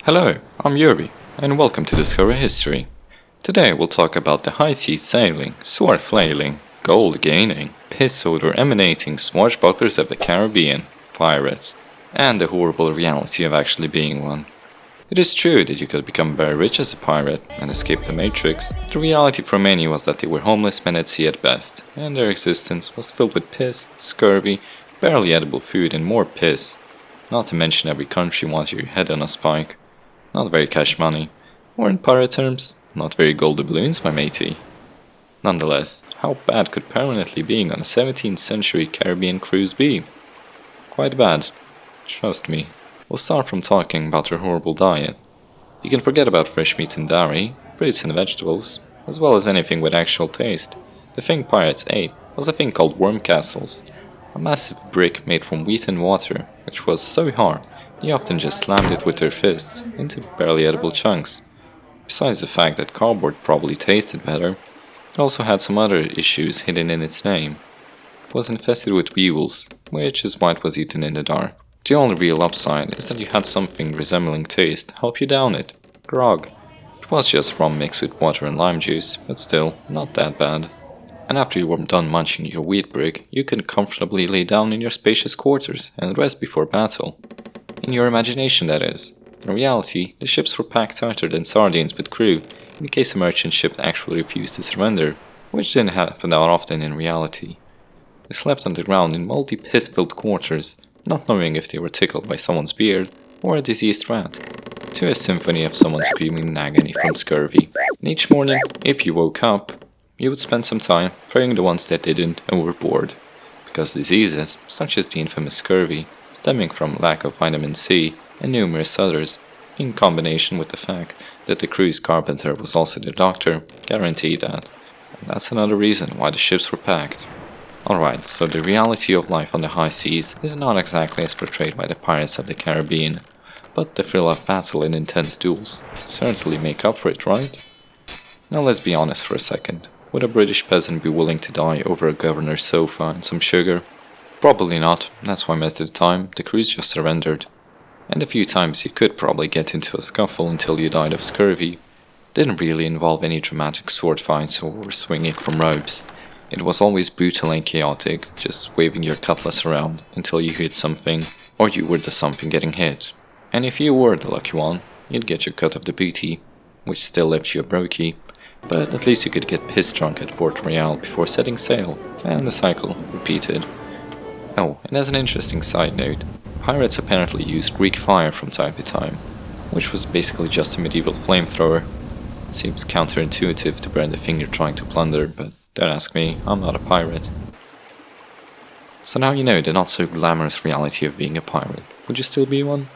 Hello, I'm Yuri, and welcome to Discover History. Today we'll talk about the high seas sailing, sword flailing, gold gaining, piss odor emanating swashbucklers of the Caribbean, pirates, and the horrible reality of actually being one. It is true that you could become very rich as a pirate and escape the Matrix. The reality for many was that they were homeless men at sea at best, and their existence was filled with piss, scurvy, barely edible food, and more piss. Not to mention every country wants your head on a spike. Not very cash money, or in pirate terms, not very gold doubloons, my matey. Nonetheless, how bad could permanently being on a 17th century Caribbean cruise be? Quite bad. Trust me. We'll start from talking about their horrible diet. You can forget about fresh meat and dairy, fruits and vegetables, as well as anything with actual taste. The thing pirates ate was a thing called worm castles, a massive brick made from wheat and water, which was so hard they often just slammed it with their fists into barely edible chunks. Besides the fact that cardboard probably tasted better, it also had some other issues hidden in its name. It was infested with weevils, which is why it was eaten in the dark. The only real upside is that you had something resembling taste help you down it. Grog. It was just rum mixed with water and lime juice, but still, not that bad. And after you were done munching your wheat brick, you could comfortably lay down in your spacious quarters and rest before battle. In your imagination, that is. In reality, the ships were packed tighter than sardines with crew, in case a merchant ship actually refused to surrender, which didn't happen that often in reality. They slept on the ground in moldy piss-filled quarters, not knowing if they were tickled by someone's beard or a diseased rat, to a symphony of someone screaming in agony from scurvy. And each morning, if you woke up, you would spend some time throwing the ones that didn't overboard, because diseases, such as the infamous scurvy, stemming from lack of vitamin C and numerous others, in combination with the fact that the crew's carpenter was also the doctor, guaranteed that. And that's another reason why the ships were packed. Alright, so the reality of life on the high seas is not exactly as portrayed by the pirates of the Caribbean, but the thrill of battle and intense duels certainly make up for it, right? Now let's be honest for a second. Would a British peasant be willing to die over a governor's sofa and some sugar? Probably not, that's why most of the time the crews just surrendered. And a few times you could probably get into a scuffle until you died of scurvy. Didn't really involve any dramatic sword fights or swinging from ropes. It was always brutal and chaotic, just waving your cutlass around until you hit something, or you were the something getting hit. And if you were the lucky one, you'd get your cut of the booty, which still left you a brokey, but at least you could get pissed drunk at Port Royal before setting sail, and the cycle repeated. Oh, and as an interesting side note, pirates apparently used Greek fire from time to time, which was basically just a medieval flamethrower. Seems counterintuitive to burn the thing you're trying to plunder, but don't ask me, I'm not a pirate. So now you know the not so glamorous reality of being a pirate. Would you still be one?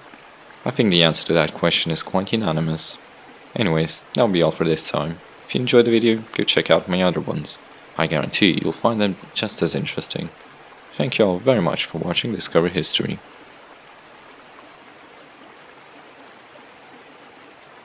I think the answer to that question is quite unanimous. Anyways, that'll be all for this time. If you enjoyed the video, go check out my other ones. I guarantee you'll find them just as interesting. Thank you all very much for watching Discover History.